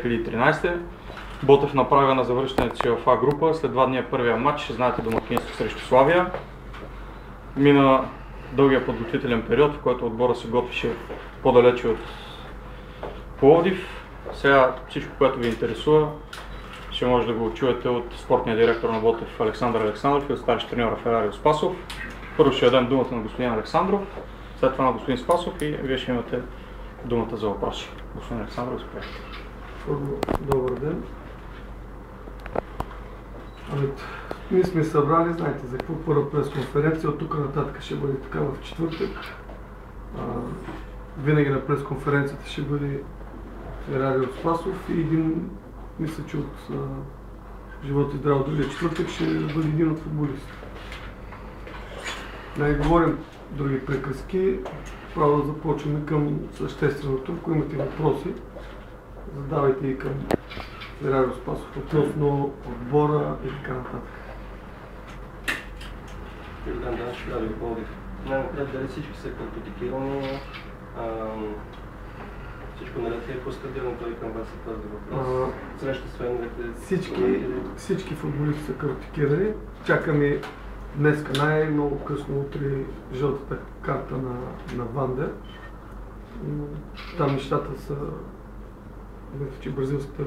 2013. Ботев направя на завръщането си в А група. След 2 дни е първия матч, знаете, домакинство срещу Славия. Мина дългия подготвителен период, в който отбора се готвеше по-далече от Пловдив. Сега всичко, което ви интересува, ще може да го чуете от спортния директор на Ботев Александър Александров и от старши треньора Ферарио Спасов. Първо ще дадем думата на господин Александров, след това на господин Спасов и вие ще имате думата за въпроси. Господин Александров, заповядайте. Добър ден. Ние сме събрали, знаете за какво, първа пресконференция, от тук нататък ще бъде така в четвъртък. Винаги на пресконференцията ще бъде Ферарио Спасов и един, мисля, че от живот и здраво другия четвъртък ще бъде един от футболистите. Не говорим други приказки, право да започваме към същественото. Ако имате въпроси, задавайте и към Ферарио Спасов относно отбора и така нататък. Йордан Данчев, Радио Пловдив. Най-напред, дали всички са картотекирани, всичко наред е по стадиона, той към вас е този въпрос. Среща с феновете. Всички футболисти са картотекирани. Чакаме днеска най-много късно утре жълтата карта на Вандер. Там нещата са, мисля, че бразилската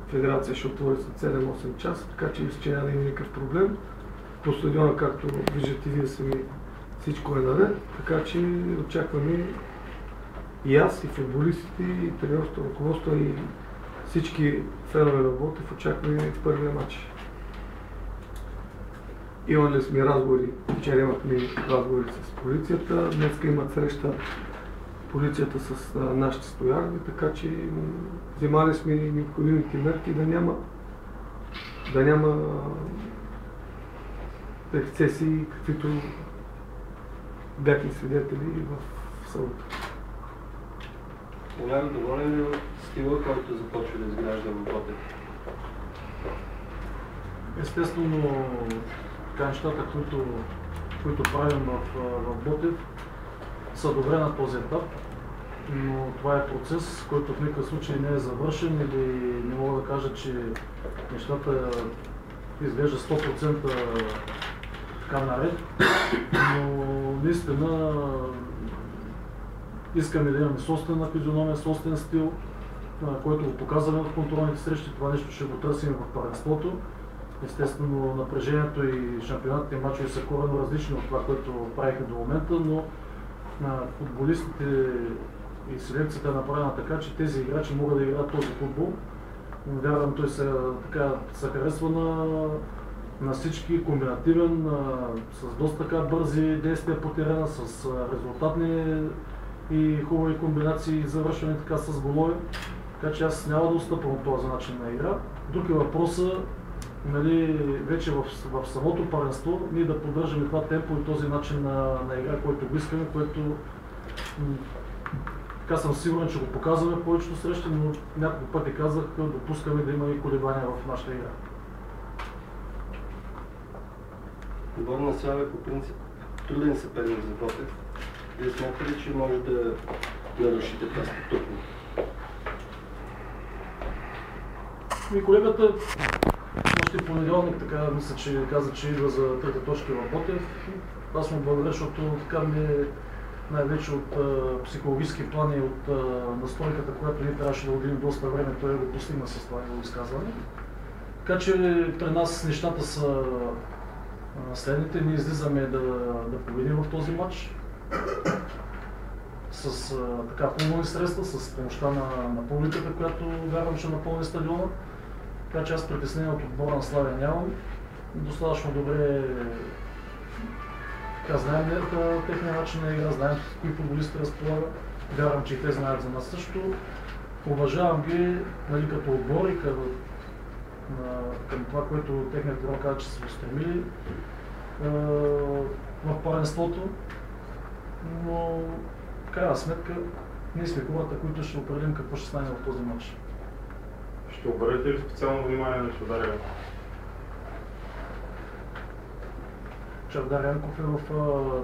федерация ще отвори след 7-8 часа, така че мисля, че няма да има никакъв проблем. По стадиона, както виждате вие сами, всичко е наред, така че очакваме и аз, и футболистите, и тренерското ръководство, и всички фенове на Ботев очакваме в първия матч. Имали сме разговори, вчера имахме разговори с полицията, днес имат среща полицията с нашите стоярни, така че вземали сме необходимите мерки да няма ексцесии, каквито бяхме свидетели в събота. Доволен ли от стила, който започва да изгражда в Ботев? Естествено, нещата, които правим в Ботев, са добре на този етап, но това е процес, който в никакъв случай не е завършен или не мога да кажа, че нещата изглежда 100% така наред, но наистина искаме да имаме собствена физиономия, собствен стил, който го показваме в контролните срещи. Това нещо ще го търсим в първенството. Естествено, напрежението и шампионатните мачове са коренно различни от това, което правихме до момента, но футболистите и селекцията е направена така, че тези играчи могат да играят този футбол. Вярвам, той се харесва на всички, комбинативен, с доста така бързи действия по терена, с резултатни и хубави комбинации, завършване така с голове. Така че аз няма да отстъпвам от този начин на игра. Друг е въпросът, вече в самото първенство ние да поддържаме това темпо и този начин на игра, който го искаме, което така съм сигурен, че го показваме в повечето срещи, но няколко пъти казах, допускаме да има и колебания в нашата игра. Отбор на Славия по принцип труден съперник за Ботев. Вие смятате ли, че може да нарушите това статукво? Колегата още в понеделник така мисля, че каза, че идва за трета точка в Ботев. Аз му благодаря, защото така ми най-вече от психологически план и от настройката, която ние трябваше да отделим доста време, той го постигна с това его изказване. Така че при нас нещата са следните. Ние излизаме да победим в този матч с така хубави средства, с помощта на публиката, която вярвам, ще напълни стадиона. Така че аз притеснение от отбора на Славия нямам. Достатъчно добре знаем техния начин на игра, знаем с кои футболисти разполага. Вярвам, че и те знаят за нас също. Уважавам ги като отбор и към това, което техният отбор казва, че са се устремили в първенството. Но в крайна сметка ние сме хората, които ще определим какво ще стане в този матч. Ще обърнете ли специално внимание на Чавдар Янков? Чавдар Янков е в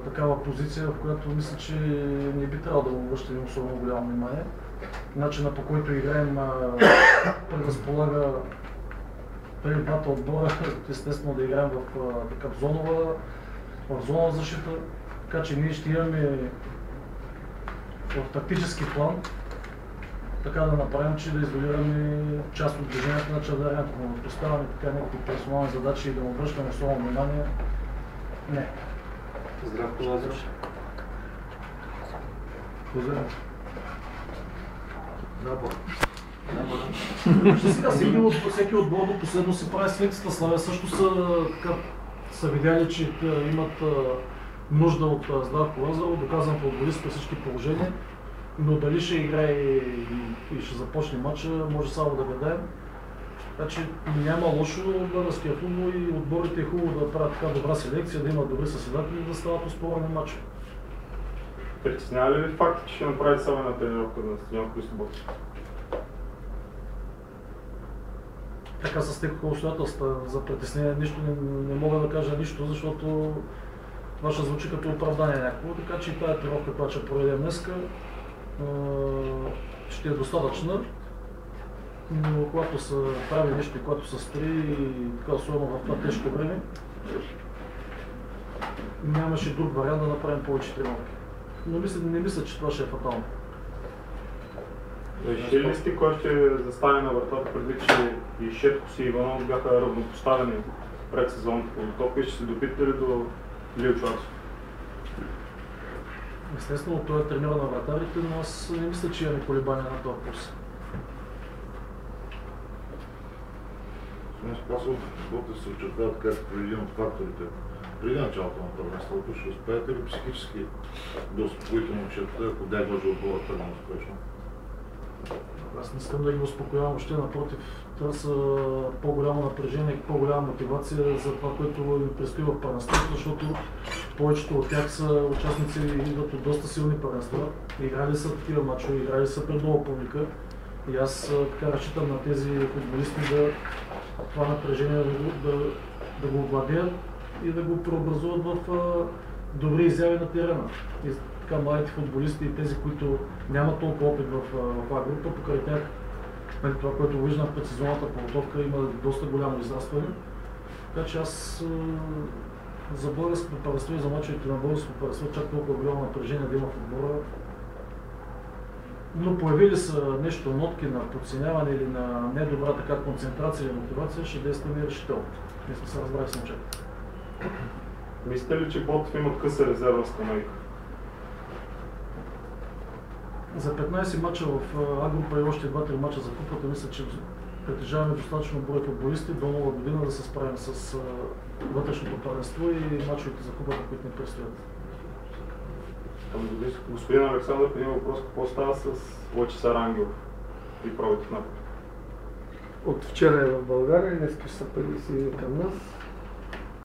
такава позиция, в която мисля, че не би трябвало да му обръщаме особено голямо внимание. начина, по който играем, предразполага преди двата отбора, естествено да играем в зонова защита, така че ние ще имаме в тактически план така да направим, че да изолираме част от движението на Чадарянко, но да поставяме така някакви персонални задачи и да му обръщаме особено внимание. Не. Здравко Лазаров. Поздравя. Ще сега всеки отбор до последно си прави селекцията. Славия също са видяли, че имат нужда от Здравко Лазаров, доказан футболист при всички положения, но дали ще играе и ще започне матча, може само да гадаем. Така че няма лошо българския футбол и отборите е хубаво да правят така добра селекция, да имат добри съседатели и да стават оспорени матча. Притеснява ли ви факта, че ще направите съвременна тренировка на стадион Христо? Така се стекоха обстоятелства. За притеснение не мога да кажа нищо, защото това ще звучи като оправдание някакво. Така че и тази тренировка, която ще проведем днеска, ще е достатъчна. Но когато се прави нещо и когато се строи, и така особено в това тежко време, нямаше друг вариант да направим повече тренировки. Но не мисля, че това ще е фатално. Решили ли сте кой ще застане на вратата, предвид, че и Шеткос и Иванов бяха равнопоставени пред сезонната подготовка и ще се допитате ли до Лилчо Арсов? Естествено, той е треньор на вратарите, но аз не мисля, че имаме колебания на този курс. Спасов, да се очертава така като един от факторите преди началото на първенството, ще успеете ли психически да успокоите момчета, ако дай Боже отбора тръгне успешно? Аз не искам да ги успокоявам, въобще напротив, търся по-голямо напрежение и по-голяма мотивация за това, което им предстои в първенството, защото повечето от тях са участници и идват от доста силни първенства. Играли са такива мачове, играли са пред много публика и аз така разчитам на тези футболисти това напрежение да го овладеят и да го преобразуват в добри изяви на терена. И така младите футболисти и тези, които нямат толкова опит в тази група, покрай тях, това, което виждам пред сезонната подготовка, има доста голямо израстване. Така че аз за българското първенство и за мачовете на българското първенство чак толкова голямо напрежение да има в отбора. Но появили са нещо нотки на подценяване или на недобра така концентрация или мотивация, ще действаме решително. Не сме се разбрали с момчета. Мислите ли, че Ботев имат къса резервна скамейка? За 15 мача в А група и още 2-3 мача за купата, мисля, че притежаваме достатъчно брой футболисти до нова година да се справим с вътрешното първенство и мачовете за купата, които ни предстоят. Господин Александър, един въпрос: какво става с Лъчезар Ангелов и пробите в напад? От вчера е в България, днес ще се присъедини към нас.